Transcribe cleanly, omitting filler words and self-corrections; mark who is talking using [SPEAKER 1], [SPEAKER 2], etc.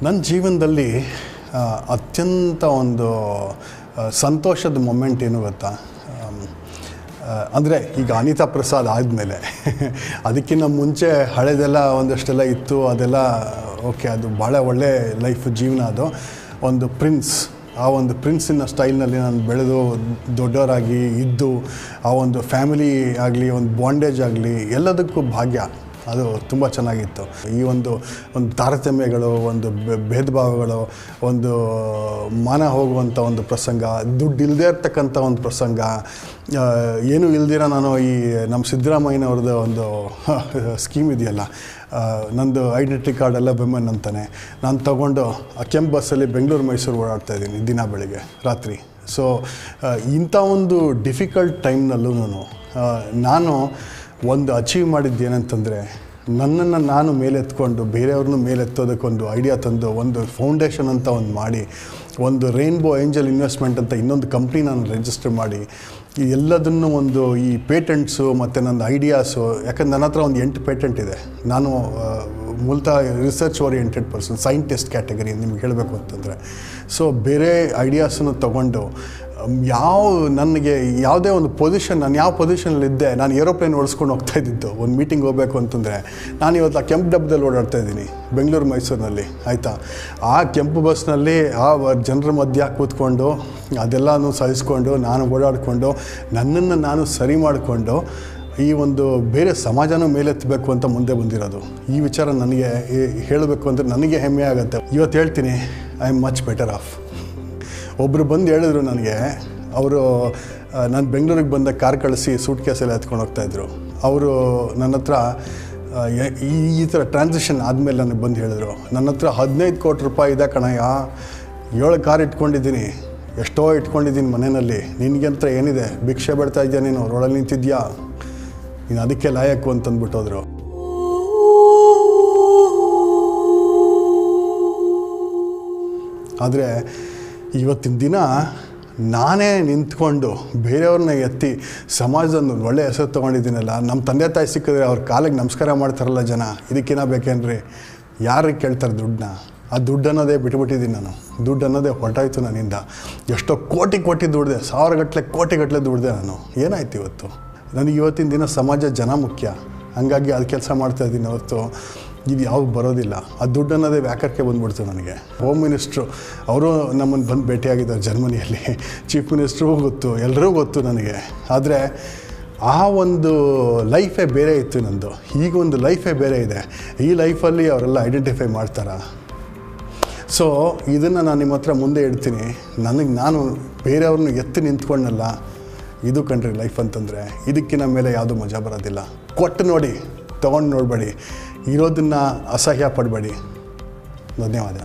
[SPEAKER 1] ನನ್ನ ಜೀವನದಲ್ಲಿ ಅತ್ಯಂತ ಒಂದು ಸಂತೋಷದ ಮೊಮೆಂಟ್ ಏನು ಗೊತ್ತಾ, ಅಂದರೆ ಈಗ ಅನಿತಾ ಪ್ರಸಾದ್ ಆದಮೇಲೆ ಅದಕ್ಕಿಂತ ಮುಂಚೆ ಹಳೆದೆಲ್ಲ ಒಂದಷ್ಟೆಲ್ಲ ಇತ್ತು, ಅದೆಲ್ಲ ಓಕೆ, ಅದು ಭಾಳ ಒಳ್ಳೆ ಲೈಫ್ ಜೀವನ. ಅದು ಒಂದು ಪ್ರಿನ್ಸ್, ಆ ಒಂದು ಪ್ರಿನ್ಸಿನ ಸ್ಟೈಲ್ನಲ್ಲಿ ನಾನು ಬೆಳೆದು ದೊಡ್ಡವರಾಗಿ ಇದ್ದು, ಆ ಒಂದು ಫ್ಯಾಮಿಲಿ ಆಗಲಿ, ಒಂದು ಬಾಂಡೇಜ್ ಆಗಲಿ, ಎಲ್ಲದಕ್ಕೂ ಭಾಗ್ಯ. ಅದು ತುಂಬ ಚೆನ್ನಾಗಿತ್ತು. ಈ ಒಂದು ತಾರತಮ್ಯಗಳು, ಒಂದು ಭೇದ ಭಾವಗಳು, ಒಂದು ಮಾನ ಹೋಗುವಂಥ ಒಂದು ಪ್ರಸಂಗ, ದುಡ್ಡು ಇಲ್ಲದೇ ಇರ್ತಕ್ಕಂಥ ಒಂದು ಪ್ರಸಂಗ, ಏನೂ ಇಲ್ದಿರ ನಾನು ಈ ನಮ್ಮ ಸಿದ್ದರಾಮಯ್ಯನವ್ರದ್ದು ಒಂದು ಸ್ಕೀಮ್ ಇದೆಯಲ್ಲ, ನಂದು ಐಡೆಂಟಿಟಿ ಕಾರ್ಡ್ ಎಲ್ಲ ಬೆಮ್ಮನ್ ಅಂತಾನೆ, ನಾನು ತೊಗೊಂಡು ಆ ಕೆಂಪು ಬಸ್ಸಲ್ಲಿ ಬೆಂಗಳೂರು ಮೈಸೂರು ಓಡಾಡ್ತಾಯಿದ್ದೀನಿ ದಿನ ಬೆಳಗ್ಗೆ ರಾತ್ರಿ. ಸೊ ಇಂಥ ಒಂದು ಡಿಫಿಕಲ್ಟ್ ಟೈಮ್ನಲ್ಲೂ ನಾನು ಒಂದು ಅಚೀವ್ ಮಾಡಿದ್ದೇನೆಂತಂದರೆ, ನನ್ನನ್ನು ನಾನು ಮೇಲೆತ್ಕೊಂಡು ಬೇರೆಯವ್ರನ್ನೂ ಮೇಲೆತ್ತೋದಕ್ಕೊಂದು ಐಡಿಯಾ ತಂದು, ಒಂದು ಫೌಂಡೇಶನ್ ಅಂತ ಒಂದು ಮಾಡಿ, ಒಂದು ರೈನ್ಬೋ ಏಂಜಲ್ ಇನ್ವೆಸ್ಟ್ಮೆಂಟ್ ಅಂತ ಇನ್ನೊಂದು ಕಂಪ್ನಿ ನಾನು ರಿಜಿಸ್ಟರ್ ಮಾಡಿ, ಈ ಎಲ್ಲದನ್ನು ಒಂದು ಈ ಪೇಟೆಂಟ್ಸು ಮತ್ತು ನನ್ನ ಐಡಿಯಾಸು, ಯಾಕಂದ್ರೆ ನನ್ನ ಹತ್ರ ಒಂದು 8 ಪೇಟೆಂಟ್ ಇದೆ. ನಾನು ಮೂಲತಃ research oriented person, scientist category ನಿಮ್ಗೆ ಹೇಳಬೇಕು ಅಂತಂದರೆ. ಸೊ ಬೇರೆ ಐಡಿಯಾಸನ್ನು ತೊಗೊಂಡು ನನಗೆ ಯಾವುದೇ ಒಂದು ಪೊಸಿಷನ್, ನಾನು ಯಾವ ಪೊಸಿಷನಲ್ಲಿದ್ದೆ, ನಾನು ಏರೋಪ್ಲೇನ್ ಓಡಿಸ್ಕೊಂಡು ಹೋಗ್ತಾಯಿದ್ದಿದ್ದು ಒಂದು ಮೀಟಿಂಗ್ ಹೋಗಬೇಕು ಅಂತಂದರೆ, ನಾನು ಇವತ್ತು ಆ ಕೆಂಪು ಡಬ್ಬದಲ್ಲಿ ಓಡಾಡ್ತಾಯಿದ್ದೀನಿ ಬೆಂಗಳೂರು ಮೈಸೂರಿನಲ್ಲಿ, ಆಯಿತಾ. ಆ ಕೆಂಪು ಬಸ್ನಲ್ಲಿ ಆ ಜನರ ಮಧ್ಯ ಕೂತ್ಕೊಂಡು ಅದೆಲ್ಲನೂ ಸಹಿಸ್ಕೊಂಡು ನಾನು ಓಡಾಡಿಕೊಂಡು ನನ್ನನ್ನು ನಾನು ಸರಿ ಮಾಡಿಕೊಂಡು ಈ ಒಂದು ಬೇರೆ ಸಮಾಜನೂ ಮೇಲೆತ್ತಬೇಕು ಅಂತ ಮುಂದೆ ಬಂದಿರೋದು. ಈ ವಿಚಾರ ನನಗೆ ಹೇಳಬೇಕು ಅಂದರೆ ನನಗೆ ಹೆಮ್ಮೆ ಆಗುತ್ತೆ. ಇವತ್ತು ಹೇಳ್ತೀನಿ, I am much better of. ಒಬ್ಬರು ಬಂದು ಹೇಳಿದ್ರು ನನಗೆ, ಅವರು ನಾನು ಬೆಂಗಳೂರಿಗೆ ಬಂದ ಕಾರ್ ಕಳಿಸಿ ಸೂಟ್ ಕೇಸಲ್ಲಿ ಎತ್ಕೊಂಡು ಹೋಗ್ತಾಯಿದ್ರು. ಅವರು ನನ್ನ ಹತ್ರ ಈ ಥರ ಟ್ರಾನ್ಸಿಷನ್ ಆದಮೇಲೆ ನನಗೆ ಬಂದು ಹೇಳಿದ್ರು, ನನ್ನ ಹತ್ರ 15 ಕೋಟಿ ರೂಪಾಯಿ ಇದೆ ಕಣಯ್ಯ, 7 ಕಾರ್ ಇಟ್ಕೊಂಡಿದ್ದೀನಿ, ಎಷ್ಟೋ ಇಟ್ಕೊಂಡಿದ್ದೀನಿ ಮನೆಯಲ್ಲಿ, ನಿನಗಂತ ಏನಿದೆ, ಭಿಕ್ಷೆ ಬಿಡ್ತಾ ಇದೆಯಾ, ನೀನು ರೋಡಲ್ಲಿ ನಿಂತಿದ್ಯಾ, ನೀನು ಅದಕ್ಕೆ ಲಾಯಕ್ಕು ಅಂತಂದ್ಬಿಟ್ಟೋದ್ರು. ಆದರೆ ಇವತ್ತಿನ ದಿನ ನಾನೇ ನಿಂತ್ಕೊಂಡು ಬೇರೆಯವ್ರನ್ನ ಎತ್ತಿ ಸಮಾಜದೊಂದು ಒಳ್ಳೆ ಹೆಸರು ತೊಗೊಂಡಿದ್ದೀನಲ್ಲ, ನಮ್ಮ ತಂದೆ ತಾಯಿ ಸಿಕ್ಕಿದ್ರೆ ಅವ್ರ ಕಾಲಿಗೆ ನಮಸ್ಕಾರ ಮಾಡ್ತಾರಲ್ಲ ಜನ, ಇದಕ್ಕಿನ್ನ ಬೇಕೇನ್ರಿ? ಯಾರಿಗೆ ಕೇಳ್ತಾರೆ ದುಡ್ಡನ್ನ? ಆ ದುಡ್ಡು ಅನ್ನೋದೇ ಬಿಟ್ಬಿಟ್ಟಿದ್ದೀನಿ ನಾನು. ದುಡ್ಡು ಅನ್ನೋದೇ ಹೊರಟಾಯ್ತು ನನ್ನಿಂದ. ಎಷ್ಟೋ ಕೋಟಿ ದುಡ್ದೆ, 1000 ಗಟ್ಟಲೆ ಕೋಟಿಗಟ್ಟಲೆ ದುಡ್ದೆ ನಾನು. ಏನಾಯ್ತು ಇವತ್ತು? ನನಗೆ ಇವತ್ತಿನ ದಿನ ಸಮಾಜ ಜನ ಮುಖ್ಯ, ಹಾಗಾಗಿ ಅದು ಕೆಲಸ ಮಾಡ್ತಾಯಿದ್ದೀನಿ ಹೊರತು ಇದು ಯಾವಾಗ ಬರೋದಿಲ್ಲ. ಆ ದುಡ್ಡು ಅನ್ನೋದೇ ವ್ಯಾಕರಕ್ಕೆ ಬಂದುಬಿಡ್ತು ನನಗೆ. ಹೋಮ್ ಮಿನಿಸ್ಟ್ರು ಅವರು ನಮ್ಮನ್ನು ಬಂದು ಭೇಟಿಯಾಗಿದ್ದಾರೆ ಜರ್ಮನಿಯಲ್ಲಿ, ಚೀಫ್ ಮಿನಿಸ್ಟ್ರಿಗೂ ಗೊತ್ತು, ಎಲ್ಲರೂ ಗೊತ್ತು ನನಗೆ. ಆದರೆ ಆ ಒಂದು ಲೈಫೇ ಬೇರೆ ಇತ್ತು ನಂದು, ಈಗ ಒಂದು ಲೈಫೇ ಬೇರೆ ಇದೆ. ಈ ಲೈಫಲ್ಲಿ ಅವರೆಲ್ಲ ಐಡೆಂಟಿಫೈ ಮಾಡ್ತಾರಾ? ಸೊ ಇದನ್ನು ನಾನು ನಿಮ್ಮ ಹತ್ರ ಮುಂದೆ ಇಡ್ತೀನಿ. ನಾನು ಬೇರೆಯವ್ರನ್ನ ಎತ್ತಿ ನಿಂತ್ಕೊಂಡಲ್ಲ, ಇದು ಕಣ್ರಿ ಲೈಫ್ ಅಂತಂದರೆ. ಇದಕ್ಕಿಂತ ಮೇಲೆ ಯಾವುದೂ ಮಜಾ ಬರೋದಿಲ್ಲ. ಕೊಟ್ಟು ನೋಡಿ, ತೊಗೊಂಡು ನೋಡಬೇಡಿ, ಇರೋದನ್ನು ಅಸಹ್ಯ ಪಡಬೇಡಿ. ಧನ್ಯವಾದ.